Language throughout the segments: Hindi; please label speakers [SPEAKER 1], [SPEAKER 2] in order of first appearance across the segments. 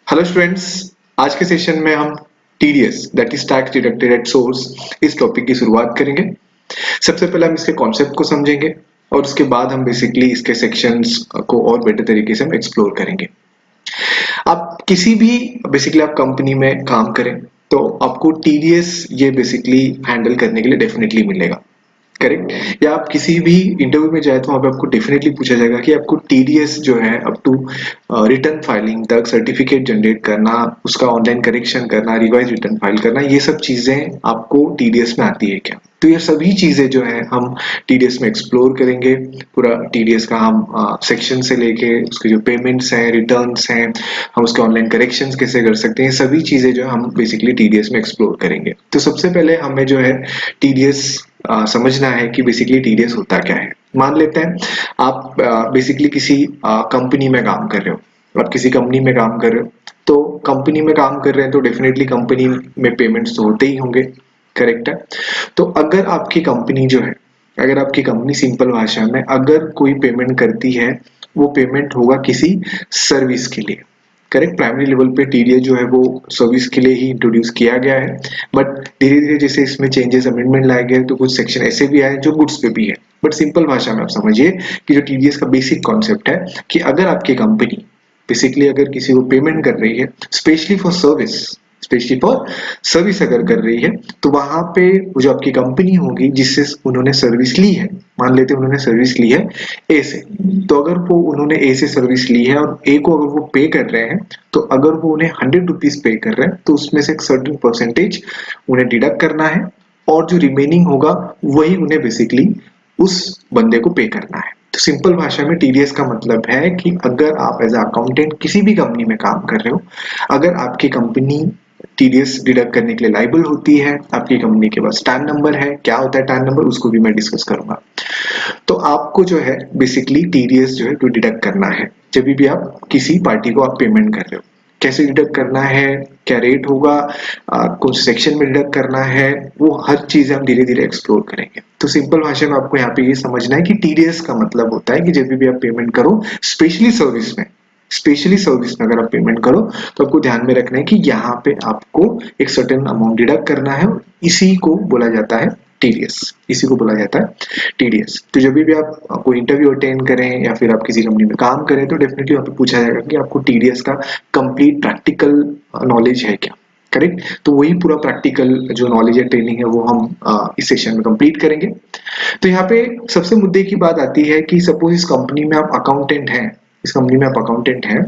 [SPEAKER 1] Hello students. आज के सेशन में हम TDS that is tax deducted at source इस टॉपिक की शुरुआत करेंगे। सबसे पहले हम इसके कॉन्सेप्ट को समझेंगे और उसके बाद हम बेसिकली इसके सेक्शंस को और बेटर तरीके से हम एक्सप्लोर करेंगे। आप किसी भी बेसिकली आप कंपनी में काम करें तो आपको टीडीएस ये बेसिकली हैंडल करने के लिए डेफिनेटली मिलेगा, करेक्ट। या आप किसी भी इंटरव्यू में जाए तो वहां पे आपको डेफिनेटली पूछा जाएगा कि आपको टीडीएस जो है अप टू रिटर्न फाइलिंग तक सर्टिफिकेट जनरेट करना, उसका ऑनलाइन करेक्शन करना, रिवाइज रिटर्न फाइल करना, ये सब चीजें आपको टीडीएस में आती है क्या। तो ये सभी चीजें जो है हम टीडीएस में एक्सप्लोर करेंगे। पूरा टीडीएस का हम सेक्शन से लेके उसके जो पेमेंट्स हैं, रिटर्न्स हैं, हम उसके ऑनलाइन करेक्शंस कैसे कर सकते हैं, सभी चीजें जो है हम बेसिकली टीडीएस में एक्सप्लोर करेंगे। तो सबसे पहले हमें जो है टीडीएस समझना है कि बेसिकली टीडीएस होता क्या है। मान लेते हैं आप बेसिकली किसी कंपनी में काम कर रहे हो। आप किसी कंपनी में काम कर रहे हो तो कंपनी में काम कर रहे हैं तो डेफिनेटली कंपनी में पेमेंट्स तो होते ही होंगे, करेक्ट है। तो अगर आपकी कंपनी जो है, अगर आपकी कंपनी सिंपल भाषा में अगर कोई पेमेंट करती है, वो पेमेंट होगा किसी सर्विस के लिए, करेक्ट। प्राइमरी लेवल पे टीडीएस जो है वो सर्विस के लिए ही इंट्रोड्यूस किया गया है, बट धीरे धीरे जैसे इसमें चेंजेस अमेंडमेंट लाए गए तो कुछ सेक्शन ऐसे भी आए जो गुड्स पे भी है। बट सिंपल भाषा में आप समझिए कि जो टीडीएस का बेसिक कॉन्सेप्ट है कि अगर आपकी कंपनी बेसिकली अगर किसी को पेमेंट कर रही है स्पेशली फॉर सर्विस अगर कर रही है तो वहां पे वो जो आपकी कंपनी होगी जिससे उन्होंने सर्विस ली है, मान लेते हैं उन्होंने सर्विस ली है ए से, तो अगर वो उन्होंने ए से सर्विस ली है और ए को अगर वो पे कर रहे हैं तो अगर वो उन्हें 100 रुपीज पे कर रहे हैं तो उसमें से एक सर्टेन परसेंटेज उन्हें डिडक्ट करना है और जो रिमेनिंग होगा वही उन्हें बेसिकली उस बंदे को पे करना है। तो सिंपल भाषा में टीडीएस का मतलब है कि अगर आप एज अकाउंटेंट किसी भी कंपनी में काम कर रहे हो, अगर आपकी कंपनी टीडीएस डिडक्ट करने के लिए लाइबल होती है, आपकी कंपनी के पास टैन नंबर है, क्या होता है टैन नंबर उसको भी मैं डिस्कस करूंगा। तो आपको जो है बेसिकली टीडीएस जो है तो डिडक्ट करना है जब भी आप किसी पार्टी को आप पेमेंट कर रहे हो। कैसे डिडक्ट करना है, क्या रेट होगा, कौन सेक्शन में डिडक्ट करना है, वो हर चीज हम धीरे धीरे एक्सप्लोर करेंगे। तो सिंपल भाषा में आपको यहाँ पे ये समझना है कि टीडीएस का मतलब होता है कि जब भी आप पेमेंट करो, स्पेशली सर्विस में अगर आप पेमेंट करो तो आपको ध्यान में रखना है कि यहाँ पे आपको एक सर्टेन अमाउंट डिडक्ट करना है। इसी को बोला जाता है टीडीएस, इसी को बोला जाता है टीडीएस। तो जब भी आप कोई इंटरव्यू अटेंड करें या फिर आप किसी कंपनी में काम करें तो डेफिनेटली वहाँ पे पूछा जाएगा कि आपको टीडीएस का कंप्लीट प्रैक्टिकल नॉलेज है क्या, करेक्ट। तो वही पूरा प्रैक्टिकल जो नॉलेज है, ट्रेनिंग है, वो हम इस सेशन में कंप्लीट करेंगे। तो यहाँ पे सबसे मुद्दे की बात आती है कि सपोज इस कंपनी में आप अकाउंटेंट हैं, इस कंपनी में आप अकाउंटेंट हैं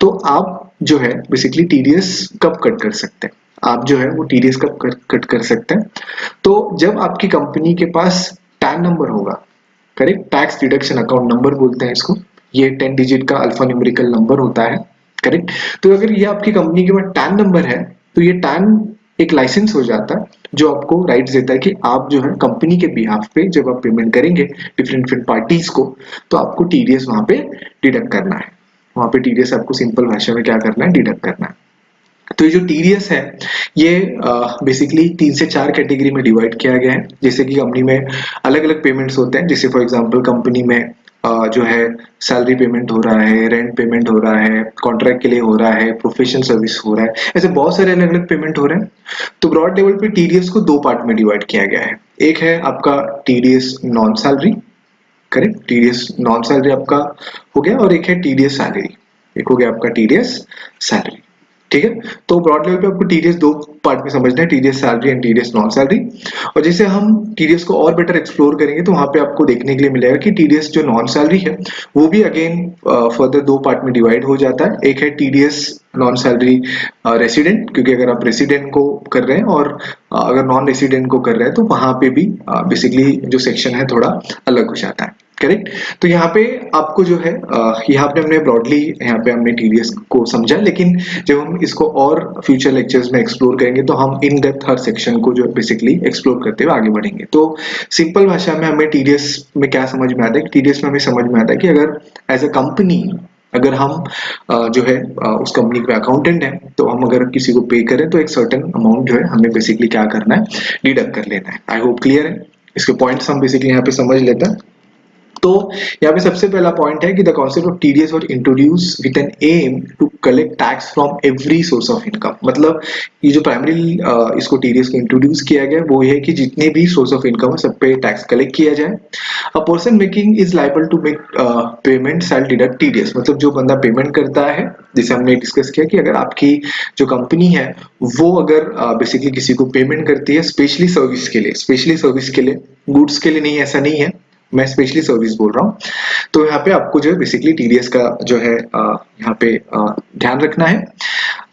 [SPEAKER 1] तो आप जो है बेसिकली टीडीएस कब कट कर सकते हैं, आप जो है वो टीडीएस कब कट कर सकते हैं। तो जब आपकी कंपनी के पास टैन नंबर होगा, correct, tax deduction account number बोलते हैं इसको, ये 10 डिजिट का अल्फा न्यूमेरिकल नंबर होता है, करेक्ट। तो अगर ये आपकी कंपनी के पास टैन नंबर है तो ये टैन एक लाइसेंस हो जाता है जो आपको राइट्स देता है कि आप जो है कंपनी के बिहाफ पे जब आप पेमेंट करेंगे डिफरेंट डिफरेंट पार्टीज को तो आपको टीडीएस वहां पे डिडक्ट करना है। वहां पे टीडीएस आपको सिंपल भाषा में क्या करना है, डिडक्ट करना है। तो ये जो टीडीएस है ये बेसिकली 3 से 4 कैटेगरी में डिवाइड किया गया है। जैसे कि कंपनी में अलग अलग पेमेंट्स होते हैं, जैसे फॉर एग्जांपल कंपनी में जो है सैलरी पेमेंट हो रहा है, रेंट पेमेंट हो रहा है, कॉन्ट्रैक्ट के लिए हो रहा है, प्रोफेशनल सर्विस हो रहा है, ऐसे बहुत सारे अलग अलग पेमेंट हो रहे हैं। तो ब्रॉड लेवल पे टीडीएस को 2 पार्ट में डिवाइड किया गया है। एक है आपका TDS non salary, correct, TDS non salary आपका हो गया, और एक है टीडीएस सैलरी, एक हो गया आपका टीडीएस सैलरी, ठीक है। तो ब्रॉड लेवल पे आपको टीडीएस 2 पार्ट में समझना है, TDS salary and TDS non salary. और जैसे हम टीडीएस को और बेटर एक्सप्लोर करेंगे तो वहां पे आपको देखने के लिए मिलेगा कि टीडीएस जो नॉन सैलरी है वो भी अगेन फर्दर 2 पार्ट में डिवाइड हो जाता है। एक है टीडीएस नॉन सैलरी रेसिडेंट, क्योंकि अगर आप रेसिडेंट को कर रहे हैं और अगर नॉन रेसिडेंट को कर रहे हैं तो वहां पे भी बेसिकली जो सेक्शन है थोड़ा अलग हो जाता है, करेक्ट। तो यहाँ पे आपको जो है यहाँ पे हमने ब्रॉडली यहाँ पे हमने टीडीएस को समझा, लेकिन जब हम इसको और फ्यूचर लेक्चर्स में एक्सप्लोर करेंगे तो हम इन डेप्थ हर सेक्शन को जो बेसिकली एक्सप्लोर करते हुए आगे बढ़ेंगे। तो सिंपल भाषा में हमें टीडीएस में क्या समझ में आता है, टीडीएस में हमें समझ में आता है कि अगर एज अ कंपनी अगर हम जो है उस कंपनी के अकाउंटेंट है तो हम अगर किसी को पे करें तो एक सर्टेन अमाउंट जो है हमें बेसिकली क्या करना है, डिडक्ट कर लेना है। आई होप क्लियर है, इसके पॉइंट्स हम बेसिकली यहाँ पे समझ लेते हैं। तो यहाँ पे सबसे पहला पॉइंट है कि the concept of TDS was introduced with an aim to collect tax from every source of income. मतलब ये जो प्राइमरी इसको टीडीएस को इंट्रोड्यूस किया गया वो ये है कि जितने भी सोर्स ऑफ इनकम है सब पे टैक्स कलेक्ट किया जाए। A person making is liable to make payment shall deduct TDS. मतलब जो बंदा पेमेंट करता है, जैसे हमने डिस्कस किया कि अगर आपकी जो कंपनी है वो अगर बेसिकली किसी को पेमेंट करती है स्पेशली सर्विस के लिए, गुड्स के लिए नहीं, ऐसा नहीं है, मैं स्पेशली सर्विस बोल रहा हूँ। तो यहाँ पे आपको जो है बेसिकली टीडीएस का जो है यहाँ पे ध्यान रखना है।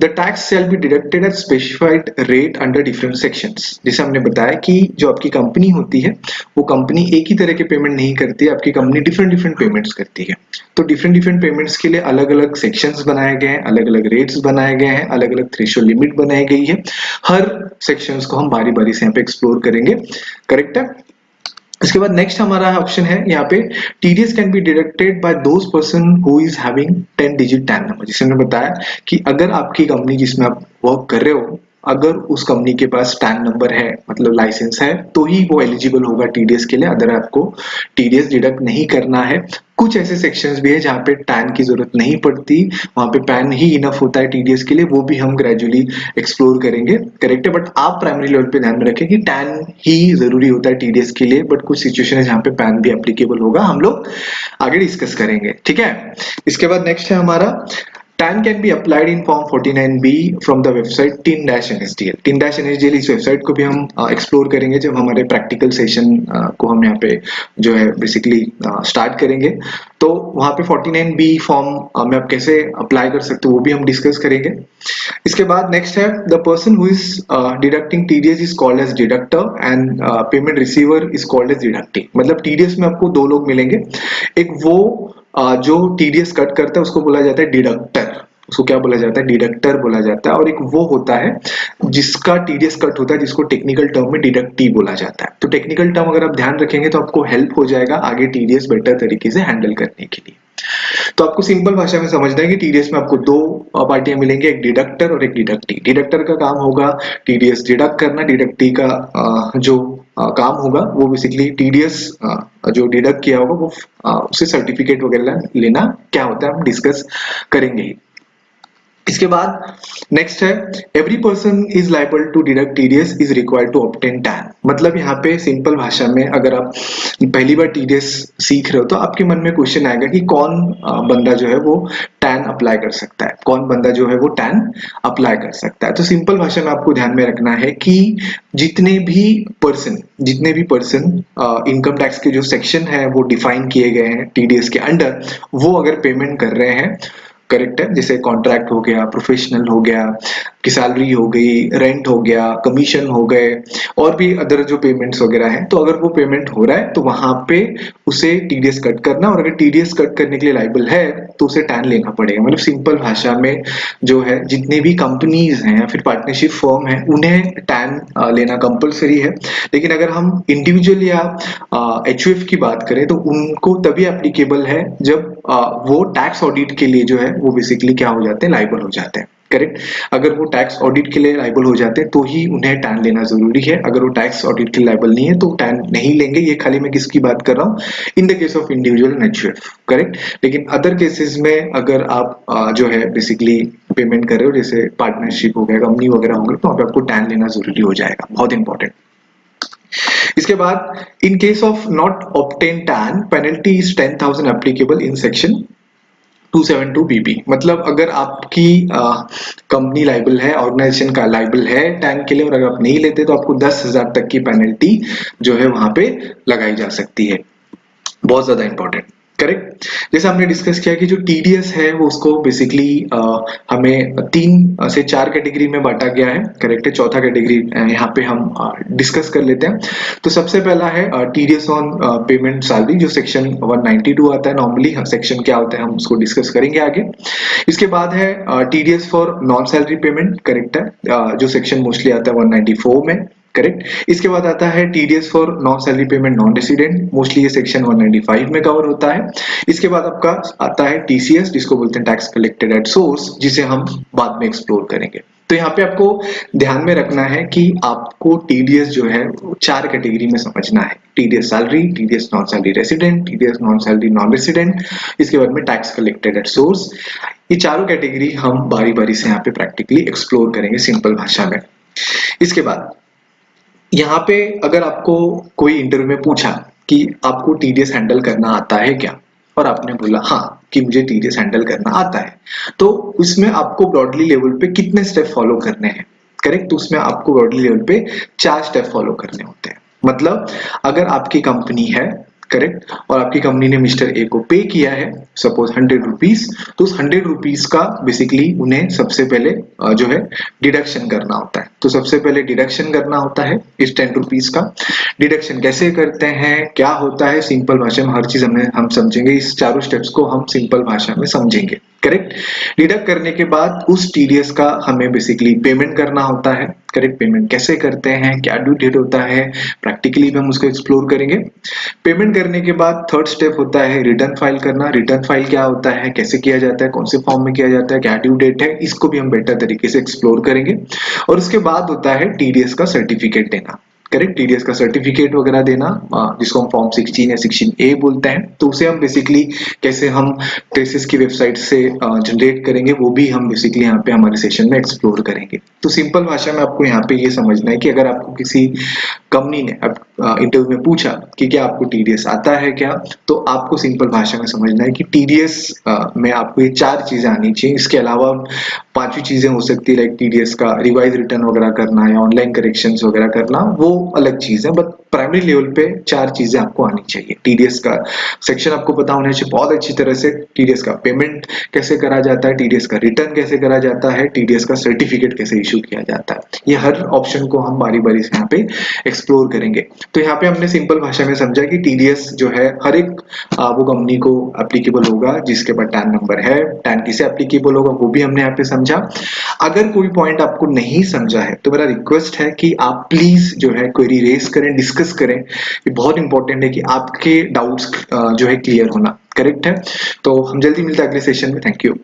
[SPEAKER 1] The tax shall be deducted at specified rate under different sections. जैसे हमने बताया कि जो आपकी कंपनी होती है वो कंपनी एक ही तरह के पेमेंट नहीं करती है, आपकी कंपनी डिफरेंट डिफरेंट पेमेंट्स करती है। तो डिफरेंट डिफरेंट पेमेंट्स के लिए अलग अलग सेक्शंस बनाए गए हैं, अलग अलग रेट्स बनाए गए हैं, अलग अलग थ्रेशोल्ड लिमिट बनाई गई है। हर सेक्शंस को हम बारी बारी से यहाँ पे एक्सप्लोर करेंगे। करेक्ट है। इसके बाद नेक्स्ट हमारा ऑप्शन है यहाँ पे, TDS can be deducted by those person who is having 10 digit TAN number. जिसे हमने बताया कि अगर आपकी कंपनी जिसमें आप वर्क कर रहे हो अगर उस कंपनी के पास टैन नंबर है, मतलब लाइसेंस है, तो ही वो एलिजिबल होगा टीडीएस के लिए, अदर आपको टीडीएस डिडक्ट नहीं करना है। कुछ ऐसे सेक्शंस भी है जहाँ पे टैन की जरूरत नहीं पड़ती, वहां पे पैन ही इनफ होता है टीडीएस के लिए, वो भी हम ग्रेजुअली एक्सप्लोर करेंगे। करेक्ट है। बट आप प्राइमरी लेवल पे ध्यान में रखें कि टैन ही जरूरी होता है टीडीएस के लिए, बट कुछ सिचुएशन है जहाँ पे पैन भी एप्लीकेबल होगा, हम लोग आगे डिस्कस करेंगे। ठीक है। इसके बाद नेक्स्ट है हमारा, TAN can be applied in Form 49B from the website tin-NSDL। tin-NSDL इस वेबसाइट को भी हम एक्सप्लोर करेंगे जब हमारे प्रैक्टिकल सेशन को हम यहाँ पे जो है बेसिकली स्टार्ट करेंगे। तो वहाँ पे 49B फॉर्म में आप कैसे अप्लाई कर सकते हो वो भी हम डिस्कस करेंगे। इसके बाद नेक्स्ट है, the person who is deducting TDS is called as deductor and payment receiver is called as deducting. मतलब टीडीएस में आपको दो लोग मिलेंगे, एक वो जो टीडीएस कट करता है उसको बोला जाता है डिडक्टर, उसको क्या बोला जाता है, डिडक्टर बोला जाता है। और एक वो होता है जिसका टीडीएस कट होता है जिसको टेक्निकल टर्म में डिडक्टी बोला जाता है। तो टेक्निकल टर्म अगर आप ध्यान रखेंगे तो आपको हेल्प हो जाएगा आगे टीडीएस बेटर तरीके से हैंडल करने के लिए। तो आपको सिंपल भाषा में समझना है कि टीडीएस में आपको दो पार्टियां मिलेंगे, एक डिडक्टर और एक डिडक्टी। डिडक्टर का काम होगा टीडीएस डिडक्ट करना, डिडक्टी का जो काम होगा वो बेसिकली टीडीएस जो डिडक्ट किया होगा वो उससे सर्टिफिकेट वगैरह लेना क्या होता है हम डिस्कस करेंगे। इसके बाद नेक्स्ट है, every person is liable to deduct TDS is required to obtain TAN. मतलब यहाँ पे सिंपल भाषा में अगर आप पहली बार टीडीएस सीख रहे हो तो आपके मन में क्वेश्चन आएगा कि कौन बंदा जो है वो टैन अप्लाई कर सकता है, कौन बंदा जो है वो टैन अप्लाई कर सकता है। तो सिंपल भाषा में आपको ध्यान में रखना है कि जितने भी पर्सन इनकम टैक्स के जो सेक्शन है वो डिफाइन किए गए हैं टीडीएस के अंडर, वो अगर पेमेंट कर रहे हैं, करेक्ट है, जैसे कॉन्ट्रैक्ट हो गया, प्रोफेशनल हो गया, की सैलरी हो गई, रेंट हो गया, कमीशन हो गए, और भी अदर जो पेमेंट्स वगैरह हैं, तो अगर वो पेमेंट हो रहा है तो वहां पे उसे टीडीएस कट करना, और अगर टीडीएस कट करने के लिए लायबल है तो उसे टैन लेना पड़ेगा। मतलब सिंपल भाषा में जो है जितने भी कंपनीज हैं या फिर पार्टनरशिप फर्म है उन्हें टैन लेना कंपलसरी है। लेकिन अगर हम इंडिविजुअल या एचयूएफ की बात करें तो उनको तभी एप्लीकेबल है जब वो टैक्स ऑडिट के लिए जो है वो बेसिकली क्या हो जाते हैं, लायबल हो जाते हैं। करेक्ट। अगर वो टैक्स ऑडिट के लिए लायबल हो जाते हैं तो ही उन्हें टैन लेना जरूरी है, अगर वो टैक्स ऑडिट के लिए लायबल नहीं है तो टैन नहीं लेंगे। ये खाली मैं किसकी बात कर रहा हूँ, in the case of individual and HUF. Correct. लेकिन अदर केसेस में अगर आप जो है बेसिकली पेमेंट कर रहे हो, जैसे पार्टनरशिप हो गया, कंपनी वगैरह हो गया, तो वहां पे आपको टैन लेना जरूरी हो जाएगा, बहुत इंपॉर्टेंट। इसके बाद in case of not obtain tan penalty is 10,000 applicable in section 272 बीबी। मतलब अगर आपकी कंपनी लाइबल है, ऑर्गेनाइजेशन का लाइबल है टैन के लिए, और अगर आप नहीं लेते तो आपको 10,000 तक की पेनल्टी जो है वहां पे लगाई जा सकती है। बहुत ज्यादा इंपॉर्टेंट। करेक्ट। जैसे हमने डिस्कस किया कि जो टीडीएस है वो उसको बेसिकली हमें 3 से 4 कैटेगरी में बांटा गया है। करेक्ट है। चौथा कैटेगरी यहाँ पे हम डिस्कस कर लेते हैं। तो सबसे पहला है टीडीएस ऑन पेमेंट सैलरी, जो सेक्शन 192 आता है नॉर्मली। सेक्शन क्या होता है हम उसको डिस्कस करेंगे आगे। इसके बाद है TDS for non salary payment. Correct है। जो सेक्शन मोस्टली आता है 194 में। करेक्ट। इसके बाद आता है TDS for non salary payment non resident, mostly ये सेक्शन 195 में कवर होता है। इसके बाद आपका आता है टीसीएस, जिसको बोलते हैं टैक्स कलेक्टेड एट सोर्स, जिसे हम बाद में एक्सप्लोर करेंगे। तो यहाँ पे आपको ध्यान में रखना है कि आपको टीडीएस जो है वो 4 कैटेगरी में समझना है, TDS salary, TDS non salary resident, TDS non salary non resident, इसके बाद में टैक्स कलेक्टेड एट सोर्स। ये चारों कैटेगरी हम बारी बारी से यहाँ पे प्रैक्टिकली एक्सप्लोर करेंगे सिंपल भाषा में। इसके बाद यहाँ पे अगर आपको कोई इंटरव्यू में पूछा कि आपको टीडीएस हैंडल करना आता है क्या, और आपने बोला हाँ कि मुझे टीडीएस हैंडल करना आता है, तो उसमें आपको ब्रॉडली लेवल पे कितने स्टेप फॉलो करने हैं, करेक्ट। तो उसमें आपको ब्रॉडली लेवल पे 4 स्टेप फॉलो करने होते हैं। मतलब अगर आपकी कंपनी है, करेक्ट, और आपकी कंपनी ने मिस्टर ए को पे किया है सपोज 100 रुपीज, तो उस 100 रुपीज का बेसिकली उन्हें सबसे पहले जो है डिडक्शन करना होता है। तो सबसे पहले डिडक्शन करना होता है इस 10 रुपीज का। डिडक्शन कैसे करते हैं, क्या होता है, सिंपल भाषा में हर चीज हम समझेंगे। इस चारों स्टेप्स को हम सिंपल भाषा में समझेंगे, करेक्ट। डिडक्ट करने के बाद उस टीडीएस का हमें बेसिकली पेमेंट करना होता है, करेक्ट। पेमेंट कैसे करते हैं, क्या ड्यू डेट होता है, प्रैक्टिकली भी हम उसको एक्सप्लोर करेंगे। पेमेंट करने के बाद थर्ड स्टेप होता है रिटर्न फाइल करना। रिटर्न फाइल क्या होता है, कैसे किया जाता है, कौन से फॉर्म में किया जाता है, क्या ड्यू डेट है, इसको भी हम बेटर तरीके से एक्सप्लोर करेंगे। और उसके बाद होता है टीडीएस का सर्टिफिकेट देना, करेक्ट। टीडीएस का सर्टिफिकेट वगैरह देना, जिसको हम फॉर्म 16 या 16A बोलते हैं। तो उसे हम बेसिकली कैसे हम ट्रेसिस की वेबसाइट से जनरेट करेंगे, वो भी हम बेसिकली यहाँ पे हमारे सेशन में एक्सप्लोर करेंगे। तो सिंपल भाषा में आपको यहाँ पे ये समझना है कि अगर आपको किसी कंपनी ने इंटरव्यू में पूछा कि क्या आपको टीडीएस आता है क्या, तो आपको सिंपल भाषा में समझना है कि टीडीएस में आपको ये 4 चीजें आनी चाहिए। इसके अलावा 5वीं चीजें हो सकती है लाइक टीडीएस का रिवाइज रिटर्न वगैरह करना या ऑनलाइन करेक्शंस वगैरह करना, वो अलग चीज है। बट प्राइमरी लेवल पे 4 चीजें आपको आनी चाहिए। टीडीएस का सेक्शन आपको पता होना चाहिए बहुत अच्छी तरह से, टीडीएस का पेमेंट कैसे करा जाता है, टीडीएस का रिटर्न कैसे करा जाता है, टीडीएस का सर्टिफिकेट कैसे इशू किया जाता है। ये हर ऑप्शन को हम बारी बारी से यहाँ पे एक्सप्लोर करेंगे। तो यहाँ पे हमने सिंपल भाषा में समझा कि टीडीएस जो है हर एक वो कंपनी को एप्लीकेबल होगा जिसके पास टैन नंबर है। टैन किसे एप्लीकेबल होगा वो भी हमने यहाँ पे समझा। अगर कोई पॉइंट आपको नहीं समझा है तो मेरा रिक्वेस्ट है कि आप प्लीज जो है क्वेरी रेज करें, डिस्कस करें। ये बहुत इंपॉर्टेंट है कि आपके डाउट्स जो है क्लियर होना, करेक्ट है। तो हम जल्दी मिलते हैं अगले सेशन में। Thank you.